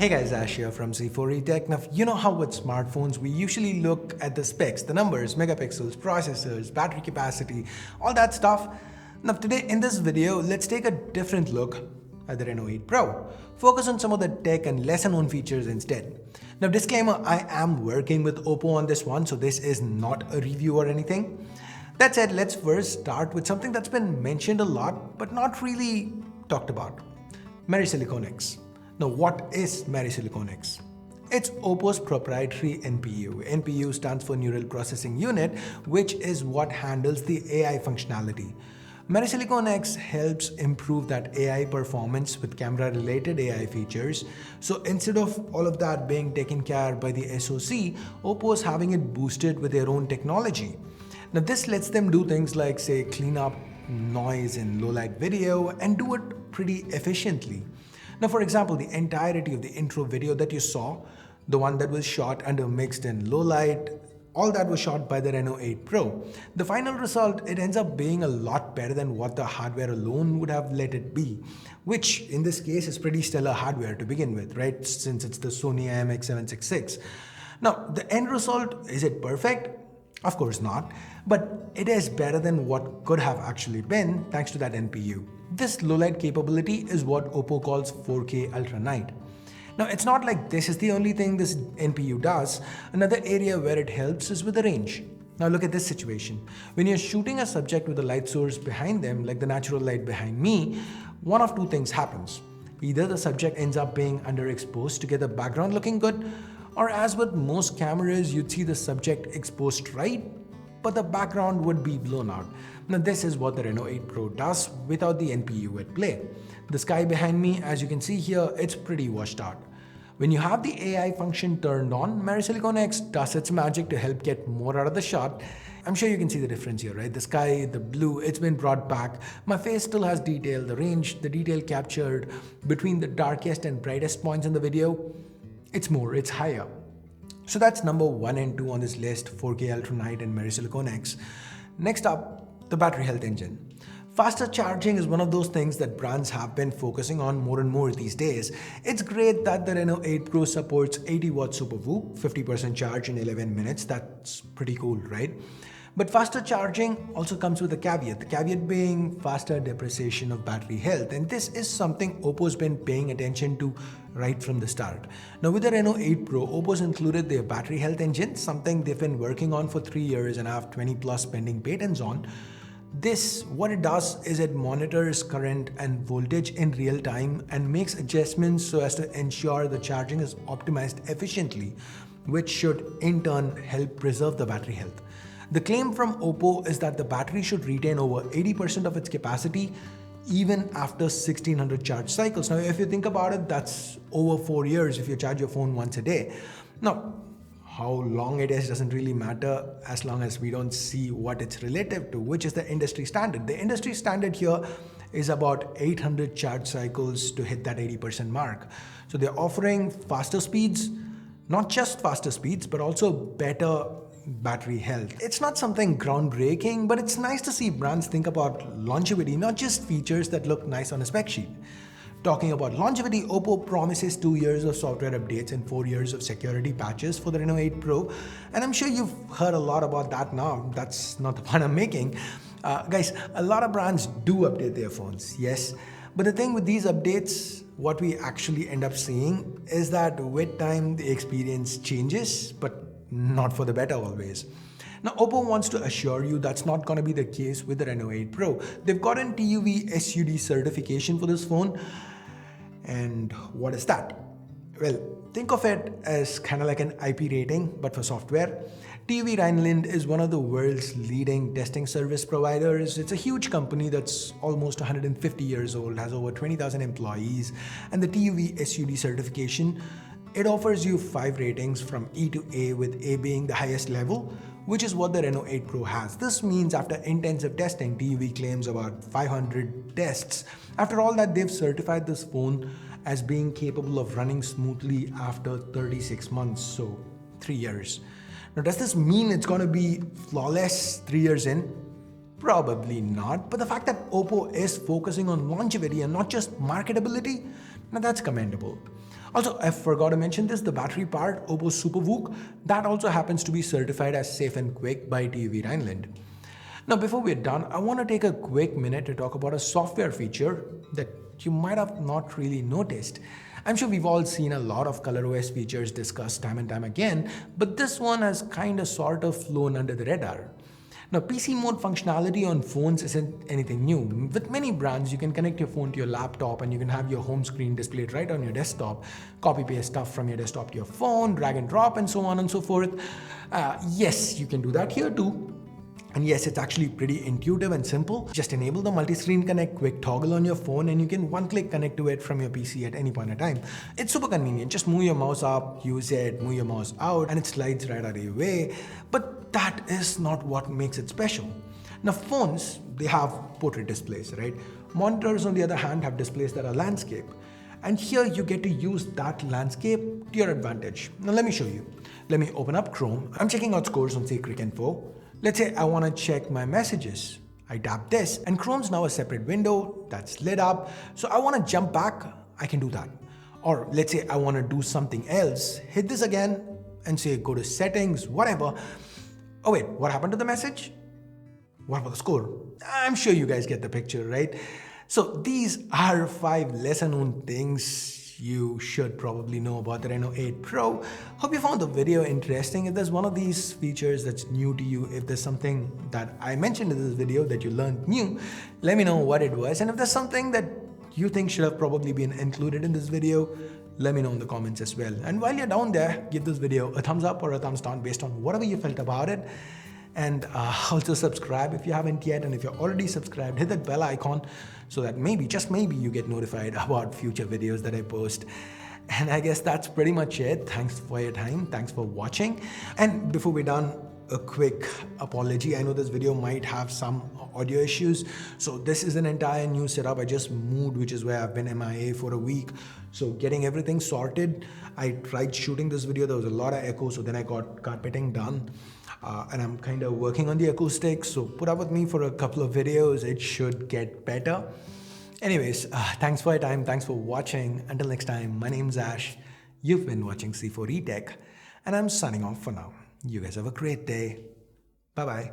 Hey guys, Ash here from C4E Tech. Now, you know how with smartphones we usually look at the specs, the numbers, megapixels, processors, battery capacity, all that stuff. Now today in this video, let's take a different look at the Reno8 Pro. Focus on some of the tech and lesser known features instead. Now disclaimer, I am working with OPPO on this one, so this is not a review or anything. That said, let's first start with something that's been mentioned a lot, but not really talked about. MariSilicon X. Now, what is MariSilicon X? It's OPPO's proprietary NPU. NPU stands for Neural Processing Unit, which is what handles the AI functionality. MariSilicon X helps improve that AI performance with camera-related AI features. So instead of all of that being taken care by the SoC, OPPO is having it boosted with their own technology. Now, this lets them do things like, say, clean up noise in low-light video and do it pretty efficiently. Now, for example, the entirety of the intro video that you saw, the one that was shot under mixed and low light, all that was shot by the Reno8 Pro. The final result, it ends up being a lot better than what the hardware alone would have let it be, which in this case is pretty stellar hardware to begin with, right? Since it's the Sony IMX766. Now, the end result, is it perfect? Of course not, but it is better than what could have actually been thanks to that NPU. This low-light capability is what OPPO calls 4K Ultra Night. Now, it's not like this is the only thing this NPU does. Another area where it helps is with the range. Now look at this situation. When you're shooting a subject with a light source behind them, like the natural light behind me, one of two things happens. Either the subject ends up being underexposed to get the background looking good, or as with most cameras, you'd see the subject exposed right, but the background would be blown out. Now this is what the Reno8 Pro does without the NPU at play. The sky behind me, as you can see here, it's pretty washed out. When you have the AI function turned on, MariSilicon X does its magic to help get more out of the shot. I'm sure you can see the difference here, right? The sky, the blue, it's been brought back. My face still has detail, the range, the detail captured between the darkest and brightest points in the video, it's higher. So that's number 1 and 2 on this list, 4K Ultra Night and MariSilicon X. Next up, the battery health engine. Faster charging is one of those things that brands have been focusing on more and more these days. It's great that the Reno8 Pro supports 80 watt Super VOOC, 50% charge in 11 minutes. That's pretty cool, right? But faster charging also comes with a caveat. The caveat being faster depreciation of battery health. And this is something OPPO's been paying attention to right from the start. Now with the Reno8 Pro, OPPO's included their battery health engine, something they've been working on for 3 years and have 20 plus pending patents on. This, what it does is it monitors current and voltage in real time and makes adjustments so as to ensure the charging is optimized efficiently, which should in turn help preserve the battery health. The claim from OPPO is that the battery should retain over 80% of its capacity even after 1600 charge cycles. Now, if you think about it, that's over 4 years if you charge your phone once a day. Now, how long it is doesn't really matter as long as we don't see what it's relative to, which is the industry standard. The industry standard here is about 800 charge cycles to hit that 80% mark. So they're offering faster speeds, not just faster speeds, but also better battery health. It's not something groundbreaking, but it's nice to see brands think about longevity, not just features that look nice on a spec sheet. Talking about longevity, OPPO promises 2 years of software updates and 4 years of security patches for the Reno8 Pro. And I'm sure you've heard a lot about that now. That's not the point I'm making. Guys, a lot of brands do update their phones, yes. But the thing with these updates, what we actually end up seeing is that with time, the experience changes, but not for the better always. Now, OPPO wants to assure you that's not going to be the case with the Reno8 Pro. They've gotten TÜV SÜD certification for this phone. And what is that? Well, think of it as kind of like an IP rating, but for software. TÜV Rheinland is one of the world's leading testing service providers. It's a huge company that's almost 150 years old, has over 20,000 employees, and the TÜV SÜD certification, it offers you 5 ratings from E to A, with A being the highest level, which is what the Reno8 Pro has. This means after intensive testing, TÜV claims about 500 tests. After all that, they've certified this phone as being capable of running smoothly after 36 months, so 3 years. Now, does this mean it's going to be flawless 3 years in? Probably not, but the fact that OPPO is focusing on longevity and not just marketability, now that's commendable. Also, I forgot to mention this, the battery part, OPPO SuperVOOC, that also happens to be certified as safe and quick by TÜV Rheinland. Now, before we're done, I want to take a quick minute to talk about a software feature that you might have not really noticed. I'm sure we've all seen a lot of ColorOS features discussed time and time again, but this one has kind of sort of flown under the radar. Now, PC mode functionality on phones isn't anything new. With many brands, you can connect your phone to your laptop and you can have your home screen displayed right on your desktop, copy paste stuff from your desktop to your phone, drag and drop, and so on and so forth. Yes, you can do that here too. And yes, it's actually pretty intuitive and simple. Just enable the multi-screen connect quick toggle on your phone and you can one-click connect to it from your PC at any point in time. It's super convenient. Just move your mouse up, use it, move your mouse out, and it slides right out of your way. But that is not what makes it special. Now, phones, they have portrait displays, right? Monitors, on the other hand, have displays that are landscape. And here you get to use that landscape to your advantage. Now, let me show you. Let me open up Chrome. I'm checking out scores on, say, Cricinfo. Let's say I want to check my messages. I tap this and Chrome's now a separate window that's lit up. So I want to jump back, I can do that. Or let's say I want to do something else, hit this again and say go to settings, whatever. Oh wait, what happened to the message? What about the score? I'm sure you guys get the picture, right? So these are 5 lesser known things you should probably know about the Reno8 Pro. Hope you found the video interesting. If there's one of these features that's new to you, if there's something that I mentioned in this video that you learned new, let me know what it was. And if there's something that you think should have probably been included in this video, let me know in the comments as well. And while you're down there, give this video a thumbs up or a thumbs down based on whatever you felt about it. And also subscribe if you haven't yet, and if you're already subscribed, hit that bell icon so that maybe, just maybe, you get notified about future videos that I post. And I guess that's pretty much it. Thanks for your time. Thanks for watching. And before we're done, a quick apology. I know this video might have some audio issues. So this is an entire new setup. I just moved, which is where I've been MIA for a week. So getting everything sorted, I tried shooting this video. There was a lot of echo. So then I got carpeting done. And I'm kind of working on the acoustics. So put up with me for a couple of videos. It should get better. Anyways, thanks for your time. Thanks for watching. Until next time, my name's Ash. You've been watching C4E Tech. And I'm signing off for now. You guys have a great day. Bye-bye.